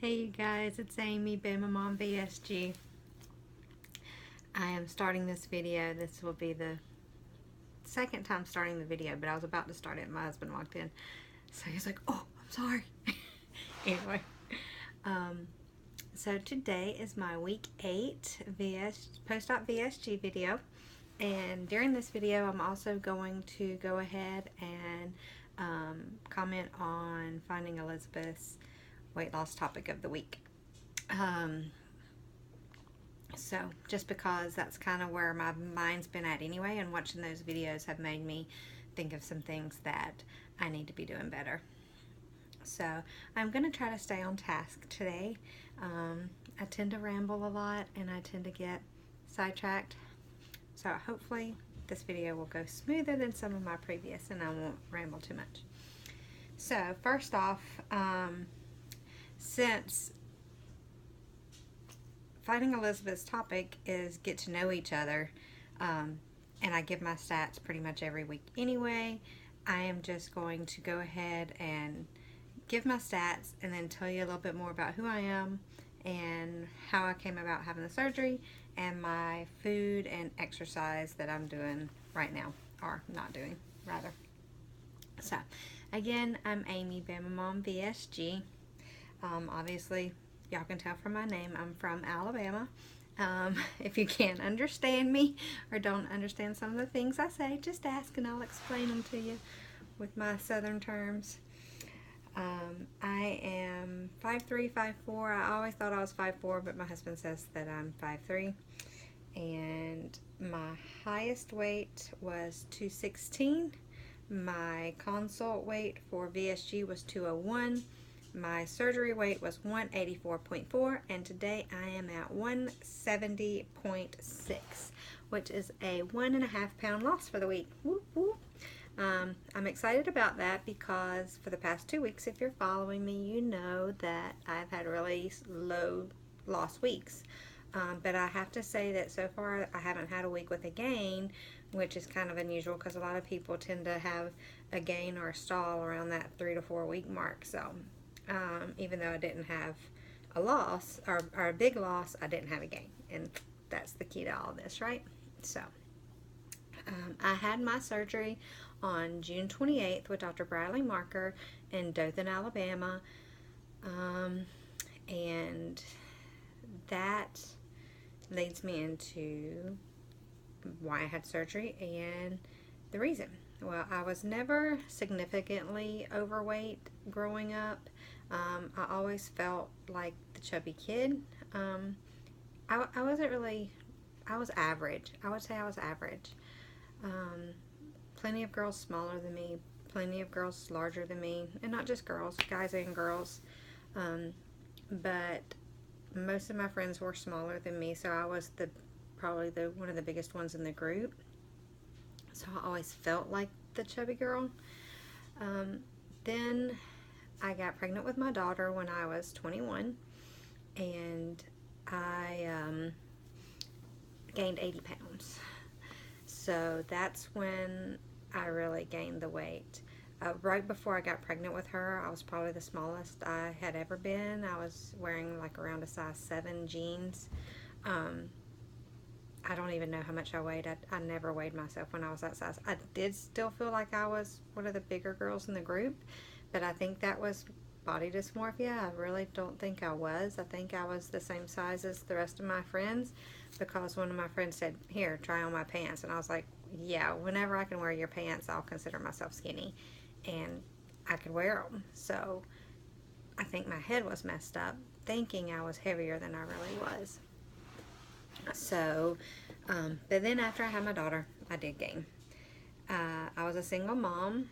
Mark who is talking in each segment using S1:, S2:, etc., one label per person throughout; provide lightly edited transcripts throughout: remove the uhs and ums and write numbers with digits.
S1: Hey you guys, it's Amy, Bama Mom VSG. I am starting this video. This will be the second time starting the video, but I was about to start it and my husband walked in. So he's like, oh, I'm sorry. Anyway, so today is my week 8 post-op VSG video. And during this video, I'm also going to go ahead and comment on Finding Elizabeth's weight loss topic of the week. So just because that's kind of where my mind's been at anyway, and watching those videos have made me think of some things that I need to be doing better. So I'm going to try to stay on task today. I tend to ramble a lot and I tend to get sidetracked. So hopefully this video will go smoother than some of my previous and I won't ramble too much. So first off, since Finding Elizabeth's topic is get to know each other, and I give my stats pretty much every week anyway, I am just going to go ahead and give my stats and then tell you a little bit more about who I am and how I came about having the surgery and my food and exercise that I'm doing right now, or not doing rather. So again, I'm Amy, Bama Mom VSG. Obviously y'all can tell from my name, I'm from Alabama. If you can't understand me or don't understand some of the things I say, just ask and I'll explain them to you with my southern terms. I am 5'3", 5'4". I always thought I was 5'4", but my husband says that I'm 5'3". And my highest weight was 216. My consult weight for VSG was 201. My surgery weight was 184.4, and today I am at 170.6, which is a 1.5 pound loss for the week. Whoop, whoop. I'm excited about that because for the past 2 weeks, if you're following me, you know that I've had really low loss weeks. But I have to say that so far I haven't had a week with a gain, which is kind of unusual because a lot of people tend to have a gain or a stall around that 3 to 4 week mark. So even though I didn't have a loss or a big loss, I didn't have a gain, and that's the key to all this, right? So I had my surgery on June 28th with Dr. Bradley Marker in Dothan, Alabama, and that leads me into why I had surgery and the reason. Well, I was never significantly overweight growing up. I always felt like the chubby kid. I wasn't really, I was average. I would say I was average. Plenty of girls smaller than me, plenty of girls larger than me, and not just girls, guys and girls. But most of my friends were smaller than me, so I was probably one of the biggest ones in the group. So I always felt like the chubby girl. Then I got pregnant with my daughter when I was 21, and I gained 80 pounds. So that's when I really gained the weight. Right before I got pregnant with her, I was probably the smallest I had ever been. I was wearing like around a size 7 jeans. I don't even know how much I weighed. I never weighed myself when I was that size. I did still feel like I was one of the bigger girls in the group, but I think that was body dysmorphia. I really don't think I was. I think I was the same size as the rest of my friends because one of my friends said, here, try on my pants. And I was like, yeah, whenever I can wear your pants, I'll consider myself skinny. And I could wear them. So I think my head was messed up thinking I was heavier than I really was. So, but then after I had my daughter, I did gain. I was a single mom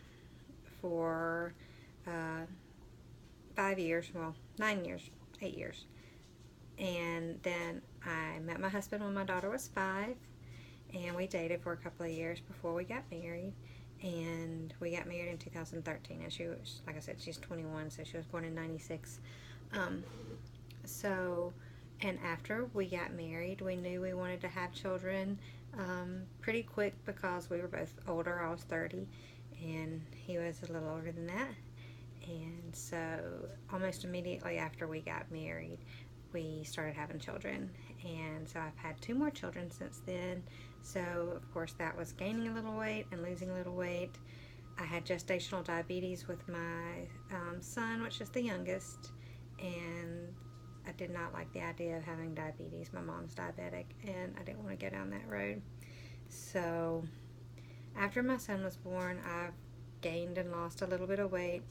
S1: for 5 years, well, 9 years, 8 years. And then I met my husband when my daughter was 5, and we dated for a couple of years before we got married. And we got married in 2013, and she was, like I said, she's 21, so she was born in 96. And after we got married, we knew we wanted to have children pretty quick because we were both older. I was 30, and he was a little older than that. And so almost immediately after we got married, we started having children. And so I've had 2 more children since then. So of course that was gaining a little weight and losing a little weight. I had gestational diabetes with my son, which is the youngest, and I did not like the idea of having diabetes. My mom's diabetic, and I didn't want to go down that road. So after my son was born, I gained and lost a little bit of weight.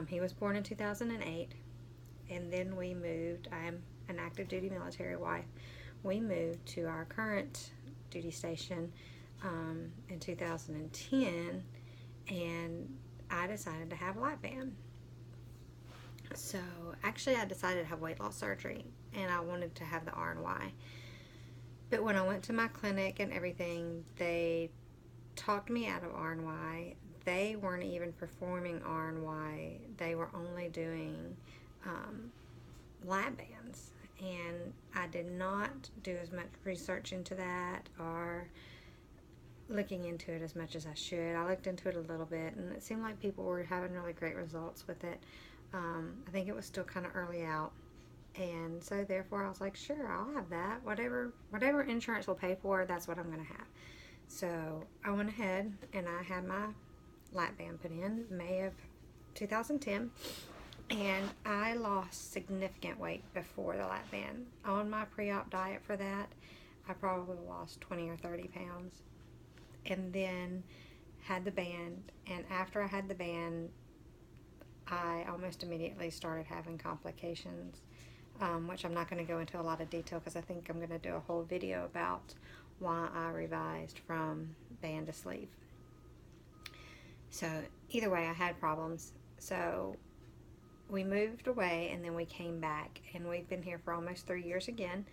S1: He was born in 2008, and then we moved. I am an active duty military wife. We moved to our current duty station in 2010, and I decided to have a lap band. So actually I decided to have weight loss surgery, and I wanted to have the RNY. But when I went to my clinic and everything, they talked me out of RNY. They weren't even performing RNY. They were only doing lap bands. And I did not do as much research into that or looking into it as much as I should. I looked into it a little bit, and it seemed like people were having really great results with it. I think it was still kind of early out. And so therefore I was like, sure, I'll have that. Whatever insurance will pay for, that's what I'm going to have. So I went ahead and I had my lap band put in May of 2010, and I lost significant weight before the lap band. On my pre-op diet for that, I probably lost 20 or 30 pounds, and then had the band. And after I had the band, I almost immediately started having complications, which I'm not going to go into a lot of detail because I think I'm going to do a whole video about why I revised from band to sleeve. So either way, I had problems. So we moved away, and then we came back, and we've been here for almost 3 years again.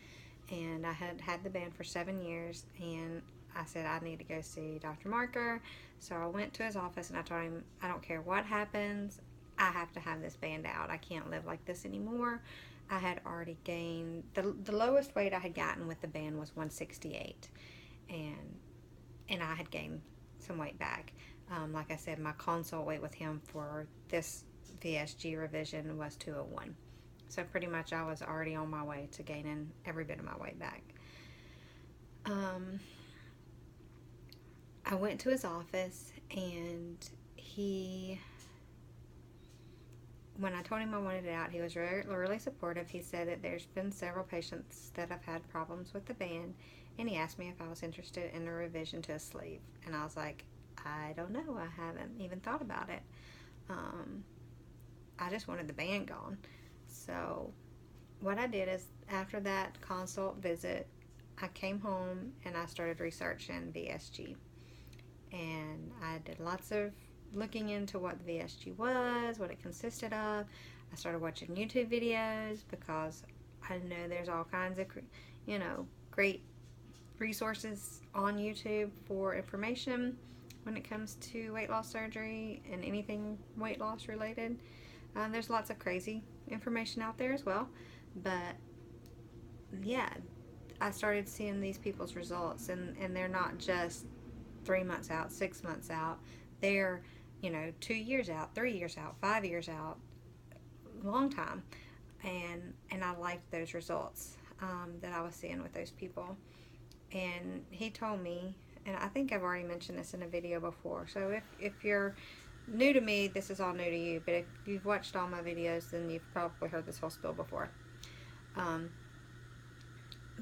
S1: And I had the band for 7 years, and I said I need to go see Dr. Marker. So I went to his office, and I told him, I don't care what happens, I have to have this band out. I can't live like this anymore. I had already gained, the lowest weight I had gotten with the band was 168, and I had gained some weight back. Like I said, my consult weight with him for this VSG revision was 201. So pretty much I was already on my way to gaining every bit of my weight back. I went to his office, and when I told him I wanted it out, he was really supportive. He said that there's been several patients that have had problems with the band, and he asked me if I was interested in a revision to a sleeve. And I was like, I don't know. I haven't even thought about it. I just wanted the band gone. So what I did is, after that consult visit, I came home and I started researching VSG. And I did lots of looking into what the VSG was, what it consisted of. I started watching YouTube videos because I know there's all kinds of, great resources on YouTube for information when it comes to weight loss surgery and anything weight loss related. There's lots of crazy information out there as well, but yeah, I started seeing these people's results, and they're not just 3 months out, 6 months out. They're 2 years out, 3 years out, 5 years out, long time. And I liked those results that I was seeing with those people. And he told me, and I think I've already mentioned this in a video before, so if you're new to me, this is all new to you, but if you've watched all my videos, then you've probably heard this whole spiel before.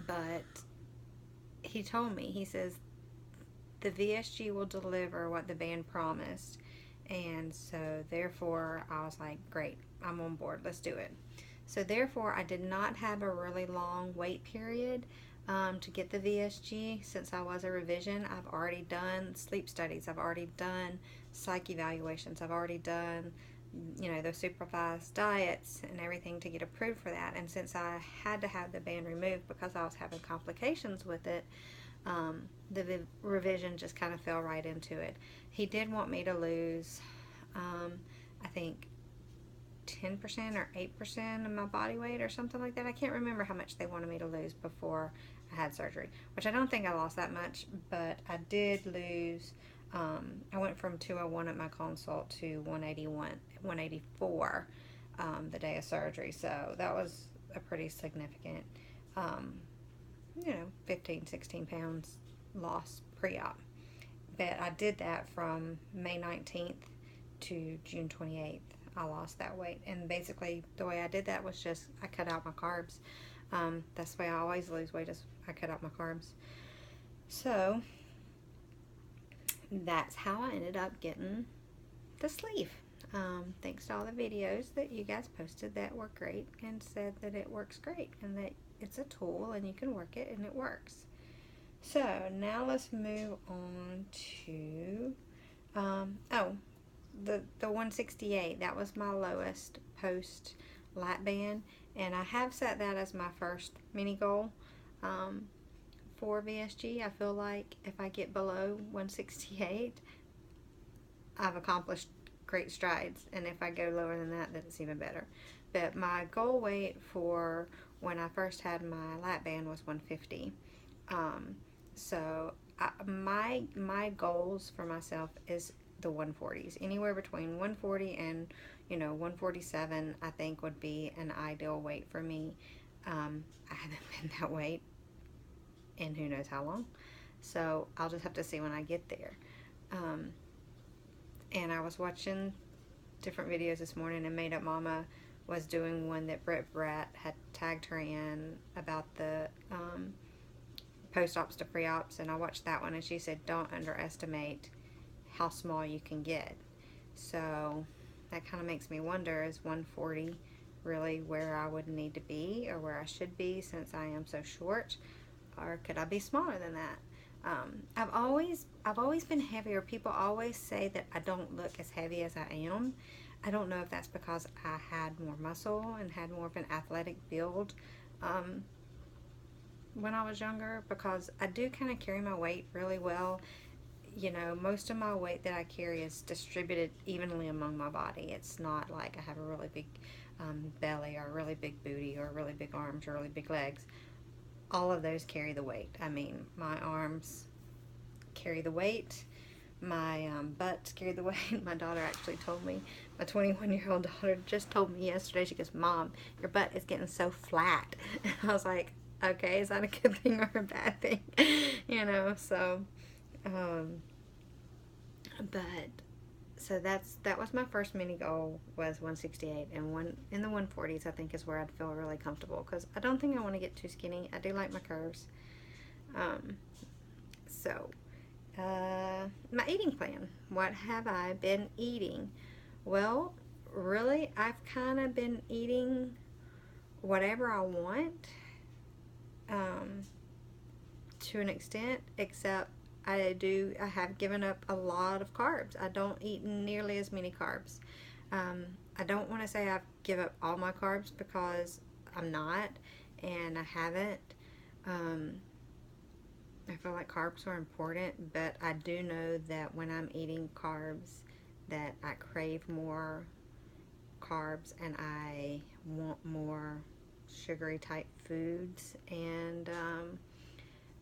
S1: But he told me, he says, the VSG will deliver what the band promised. And so therefore I was like, great, I'm on board, let's do it. So therefore I did not have a really long wait period to get the VSG. Since I was a revision, I've already done sleep studies, I've already done psych evaluations, I've already done those supervised diets and everything to get approved for that. And since I had to have the band removed because I was having complications with it, the revision just kind of fell right into it. He did want me to lose, I think 10% or 8% of my body weight or something like that. I can't remember how much they wanted me to lose before I had surgery, which I don't think I lost that much, but I did lose I went from 201 at my consult to 184 the day of surgery. So that was a pretty significant, um, 15, 16 pounds loss pre-op. But I did that from May 19th to June 28th. I lost that weight. And basically the way I did that was just I cut out my carbs. That's the way I always lose weight, is I cut out my carbs. So that's how I ended up getting the sleeve. Thanks to all the videos that you guys posted that were great and said that it works great and that it's a tool and you can work it and it works. So now let's move on to the 168. That was my lowest post lap band, and I have set that as my first mini goal for VSG. I feel like if I get below 168, I've accomplished great strides, and if I go lower than that, then it's even better. But my goal weight for when I first had my lap band was 150. So my goals for myself is the 140s. Anywhere between 140 and 147, I think would be an ideal weight for me. I haven't been that weight in who knows how long, so I'll just have to see when I get there. And I was watching different videos this morning, and Made Up Mama was doing one that Preop had tagged her in about the post-ops to pre-ops, and I watched that one, and she said don't underestimate how small you can get. So that kind of makes me wonder, is 140 really where I would need to be, or where I should be, since I am so short, or could I be smaller than that? I've always been heavier. People always say that I don't look as heavy as I am. I don't know if that's because I had more muscle and had more of an athletic build when I was younger, because I do kind of carry my weight really well. Most of my weight that I carry is distributed evenly among my body. It's not like I have a really big belly, or a really big booty, or really big arms, or really big legs. All of those carry the weight. I mean, my arms carry the weight, my butt carry the weight. My daughter actually told me, my 21-year-old daughter just told me yesterday, she goes, "Mom, your butt is getting so flat." And I was like, okay, is that a good thing or a bad thing? So but so that was my first mini goal, was 168, and one in the 140s I think is where I'd feel really comfortable, because I don't think I want to get too skinny. I do like my curves. My eating plan. What have I been eating? Well, really, I've kind of been eating whatever I want, to an extent, except I have given up a lot of carbs. I don't eat nearly as many carbs. I don't want to say I've given up all my carbs, because I'm not, and I haven't. I feel like carbs are important, but I do know that when I'm eating carbs, that I crave more carbs and I want more sugary type foods. And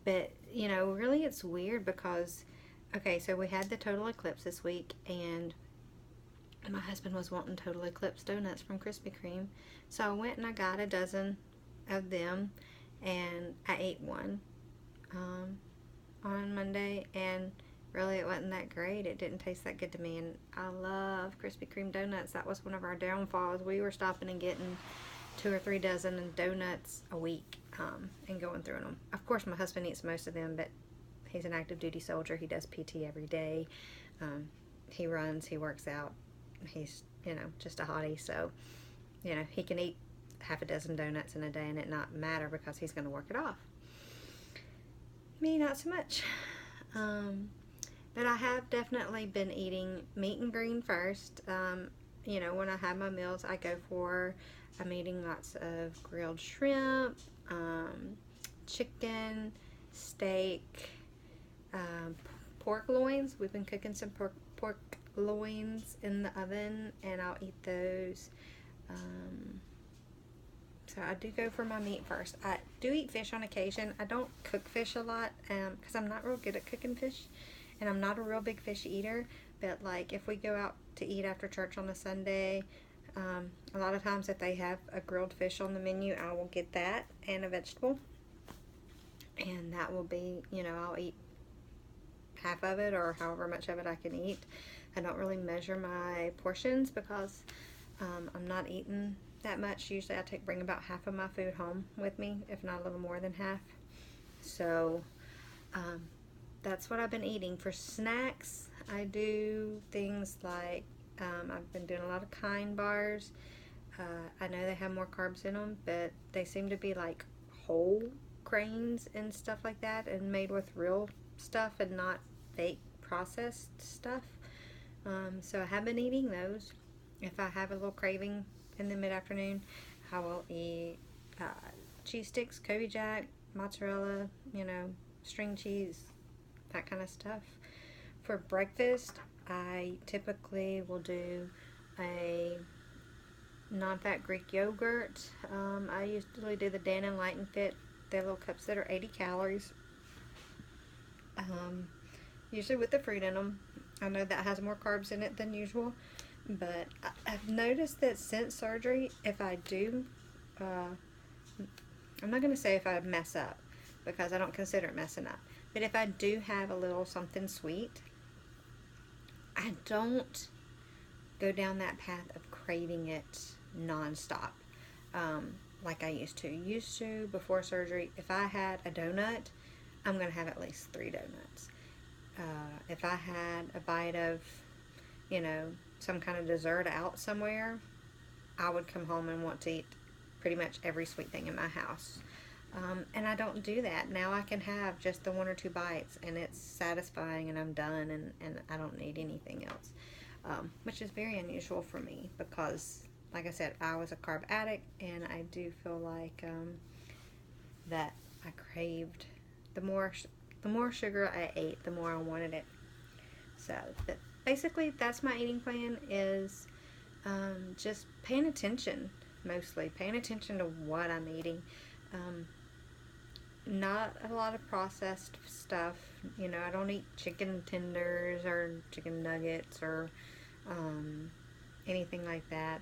S1: but really it's weird, because okay, so we had the total eclipse this week, and my husband was wanting total eclipse donuts from Krispy Kreme, so I went and I got a dozen of them, and I ate one on Monday, and really it wasn't that great. It didn't taste that good to me, and I love Krispy Kreme donuts. That was one of our downfalls. We were stopping and getting 2 or 3 dozen donuts a week, and going through them. Of course, my husband eats most of them, but he's an active duty soldier. He does PT every day. He runs, he works out. He's, just a hottie, so, he can eat half a dozen donuts in a day and it not matter, because he's going to work it off. Me, not so much. But I have definitely been eating meat and green first. When I have my meals, I'm eating lots of grilled shrimp, chicken, steak, pork loins. We've been cooking some pork loins in the oven, and I'll eat those. So I do go for my meat first. I do eat fish on occasion. I don't cook fish a lot, because I'm not real good at cooking fish, And I'm not a real big fish eater, but like if we go out to eat after church on a Sunday, a lot of times if they have a grilled fish on the menu, I will get that and a vegetable. And that will be, I'll eat half of it or however much of it I can eat. I don't really measure my portions because I'm not eating that much. Usually I bring about half of my food home with me, if not a little more than half. So that's what I've been eating. For snacks, I do things like I've been doing a lot of Kind bars. I know they have more carbs in them, but they seem to be like whole grains and stuff like that, and made with real stuff and not fake processed stuff. So I have been eating those. If I have a little craving in the mid-afternoon, I will eat cheese sticks, Kobe Jack, mozzarella, string cheese, that kind of stuff. For breakfast, I typically will do a non-fat Greek yogurt. I usually do the Dan and Light and Fit. They're little cups that are 80 calories. Usually with the fruit in them. I know that has more carbs in it than usual, but I've noticed that since surgery, if I do, I'm not going to say if I mess up, because I don't consider it messing up, but if I do have a little something sweet, I don't go down that path of craving it nonstop, like I used to before surgery. If I had a donut, I'm going to have at least 3 donuts. If I had a bite of, some kind of dessert out somewhere, I would come home and want to eat pretty much every sweet thing in my house. And I don't do that. Now I can have just the 1 or 2 bites, and it's satisfying, and I'm done, and I don't need anything else. Which is very unusual for me because, like I said, I was a carb addict, and I do feel like that I craved the more sugar I ate, the more I wanted it. So basically, that's my eating plan, is just paying attention, mostly paying attention to what I'm eating. Not a lot of processed stuff. I don't eat chicken tenders or chicken nuggets or anything like that.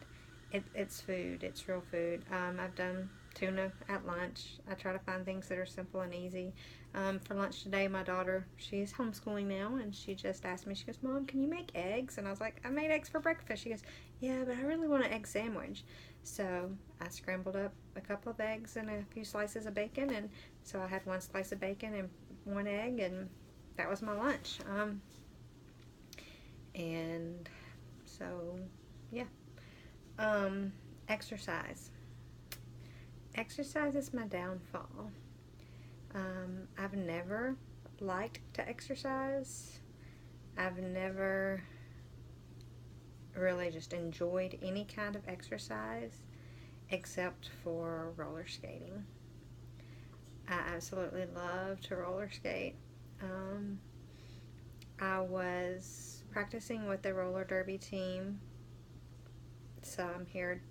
S1: It's food. It's real food. I've done tuna at lunch. I try to find things that are simple and easy. For lunch today, my daughter, she's homeschooling now, and she just asked me, she goes, "Mom, can you make eggs?" And I was like, "I made eggs for breakfast." She goes, "Yeah, but I really want an egg sandwich." So I scrambled up a couple of eggs and a few slices of bacon, and so I had 1 slice of bacon and 1 egg, and that was my lunch. And so, yeah. Exercise. Exercise is my downfall. I've never liked to exercise. I've never really just enjoyed any kind of exercise except for roller skating. I absolutely love to roller skate. I was practicing with the roller derby team some here,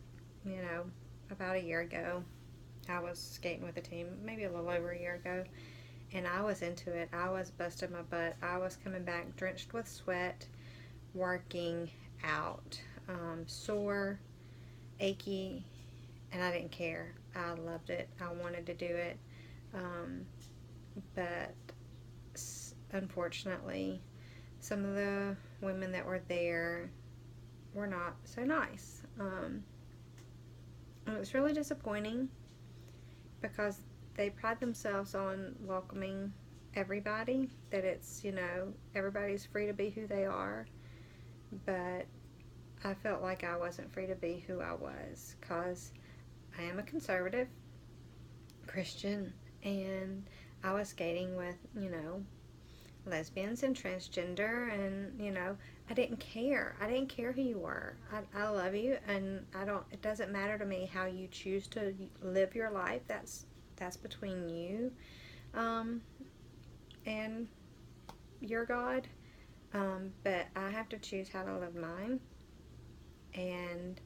S1: about a year ago. I was skating with the team maybe a little over a year ago, and I was into it. I was busting my butt. I was coming back drenched with sweat, working out, sore, achy, and I didn't care. I loved it. I wanted to do it, but unfortunately, some of the women that were there were not so nice. It was really disappointing because they pride themselves on welcoming everybody, that it's, everybody's free to be who they are, but I felt like I wasn't free to be who I was, because I am a conservative Christian, and I was skating with, lesbians and transgender, and, I didn't care. I didn't care who you were. I love you, and it doesn't matter to me how you choose to live your life. That's between you and your God, but I have to choose how to live mine, and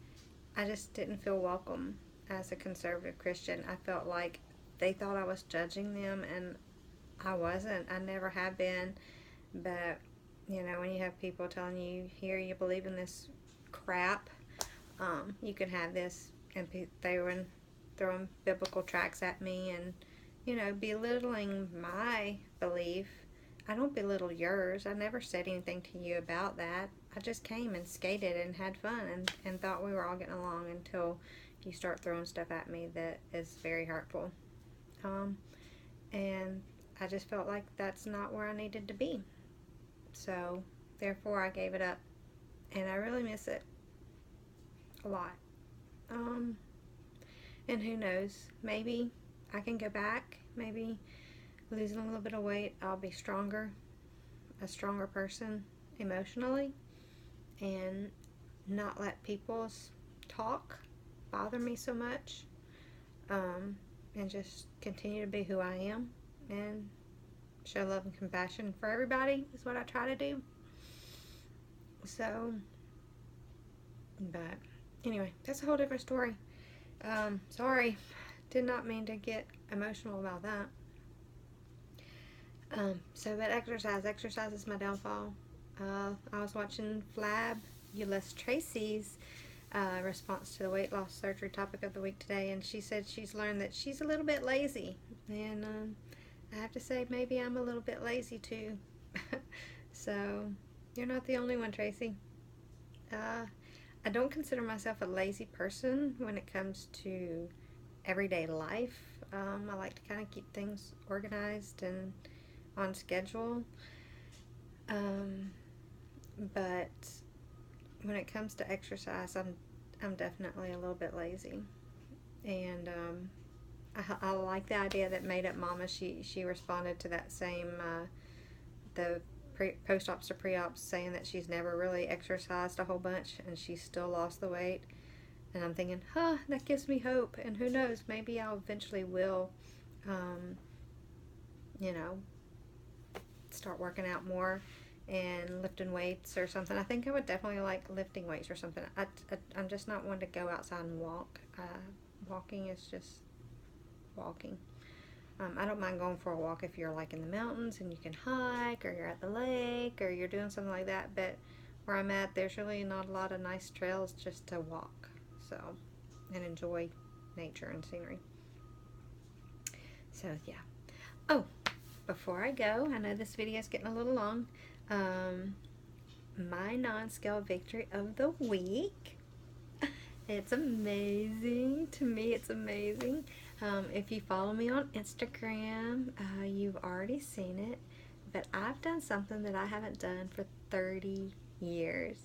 S1: I just didn't feel welcome as a conservative Christian. I felt like they thought I was judging them, and I wasn't. I never have been, but You know, when you have people telling you, here, you believe in this crap, you can have this, and they were throwing biblical tracts at me and, you know, belittling my belief. I don't belittle yours. I never said anything to you about that. I just came and skated and had fun and thought we were all getting along until you start throwing stuff at me that is very hurtful. And I just felt like that's not where I needed to be. So, therefore, I gave it up. And I really miss it a lot. And who knows, maybe I can go back. Maybe losing a little bit of weight, I'll be stronger, a stronger person emotionally, and not let people's talk bother me so much, and just continue to be who I am and show love and compassion for everybody is what I try to do. So, but anyway, that's a whole different story. Sorry, did not mean to get emotional about that. But exercise is my downfall. I was watching WLS Tracy's response to the weight loss surgery topic of the week today, and she said she's learned that she's a little bit lazy, and I have to say maybe I'm a little bit lazy too. So you're not the only one, Tracy. I don't consider myself a lazy person when it comes to everyday life. I like to kind of keep things organized and on schedule. But when it comes to exercise, I'm definitely a little bit lazy. And I like the idea that Made Up Mama, she responded to that same the post-ops to pre-ops, saying that she's never really exercised a whole bunch and she's still lost the weight. And I'm thinking, that gives me hope. And who knows, maybe I'll eventually will, start working out more and lifting weights or something. I think I would definitely like lifting weights or something. I'm just not one to go outside and walk. Walking is just walking. I don't mind going for a walk if you're like in the mountains and you can hike, or you're at the lake, or you're doing something like that. But where I'm at, there's really not a lot of nice trails just to walk. So, and enjoy nature and scenery. So, yeah. Oh, before I go, I know this video is getting a little long. My non-scale victory of the week. It's amazing. To me, it's amazing. If you follow me on Instagram, you've already seen it. But I've done something that I haven't done for 30 years.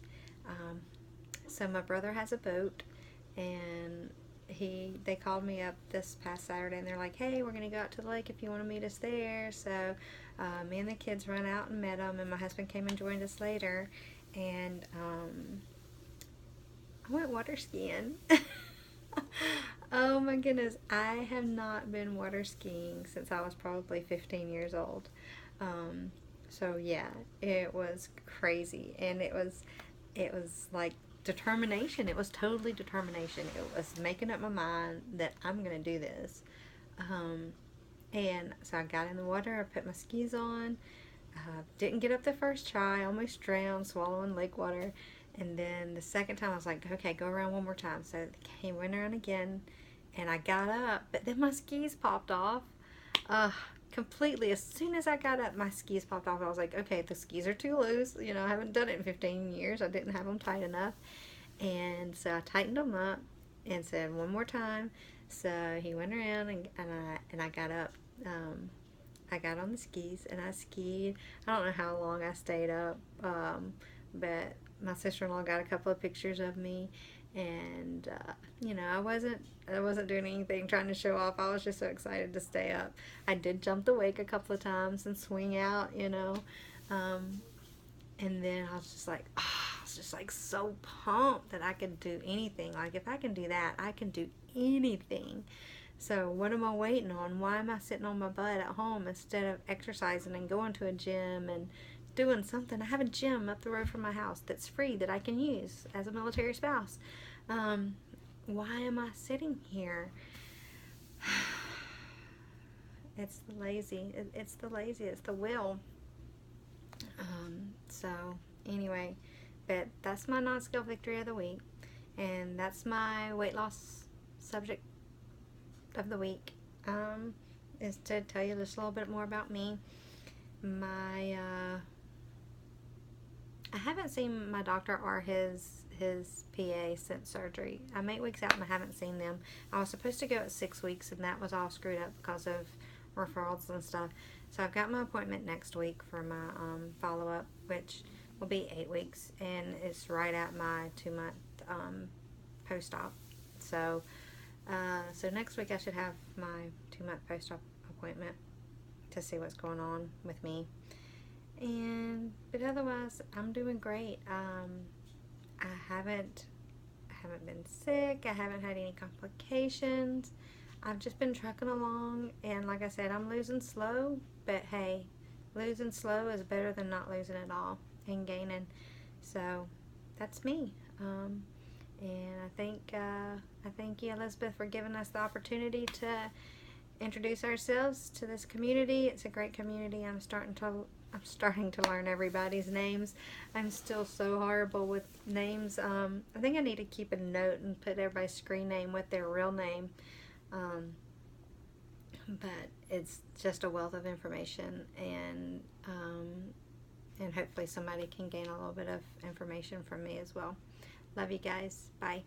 S1: So my brother has a boat, and they called me up this past Saturday, and they're like, hey, we're going to go out to the lake if you want to meet us there. So me and the kids ran out and met them, and my husband came and joined us later. And I went water skiing. Oh my goodness, I have not been water skiing since I was probably 15 years old. So yeah, it was crazy, and it was like determination. It was totally determination. It was making up my mind that I'm gonna do this. And so I got in the water, I put my skis on, didn't get up the first try, almost drowned, swallowing lake water. And then the second time I was like, okay, go around one more time. So I went around again, and I got up, but then my skis popped off completely. As soon as I got up, my skis popped off. I was like, okay, the skis are too loose. I haven't done it in 15 years. I didn't have them tight enough. And so I tightened them up and said one more time. So he went around, and I got up. I got on the skis, and I skied. I don't know how long I stayed up, but my sister-in-law got a couple of pictures of me, and I wasn't doing anything trying to show off. I was just so excited to stay up. I did jump the wake a couple of times and swing out, and then I was just like so pumped that I could do anything. Like, if I can do that, I can do anything. So what am I waiting on? Why am I sitting on my butt at home instead of exercising and going to a gym and doing something? I have a gym up the road from my house that's free that I can use as a military spouse. Why am I sitting here? It's the lazy. It's the will. So anyway, but that's my non-skill victory of the week, and that's my weight loss subject of the week. Is to tell you just a little bit more about me. My I haven't seen my doctor or his PA since surgery. I'm 8 weeks out and I haven't seen them. I was supposed to go at 6 weeks, and that was all screwed up because of referrals and stuff. So I've got my appointment next week for my follow-up, which will be 8 weeks, and it's right at my 2-month post-op. So so next week I should have my 2-month post-op appointment to see what's going on with me. But otherwise, I'm doing great. I haven't been sick. I haven't had any complications. I've just been trucking along, and like I said, I'm losing slow, but hey, losing slow is better than not losing at all and gaining. So that's me. And I thank you, Elizabeth, for giving us the opportunity to introduce ourselves to this community. It's a great community. I'm starting to learn everybody's names. I'm still so horrible with names. I think I need to keep a note and put everybody's screen name with their real name. But it's just a wealth of information, and hopefully somebody can gain a little bit of information from me as well. Love you guys. Bye.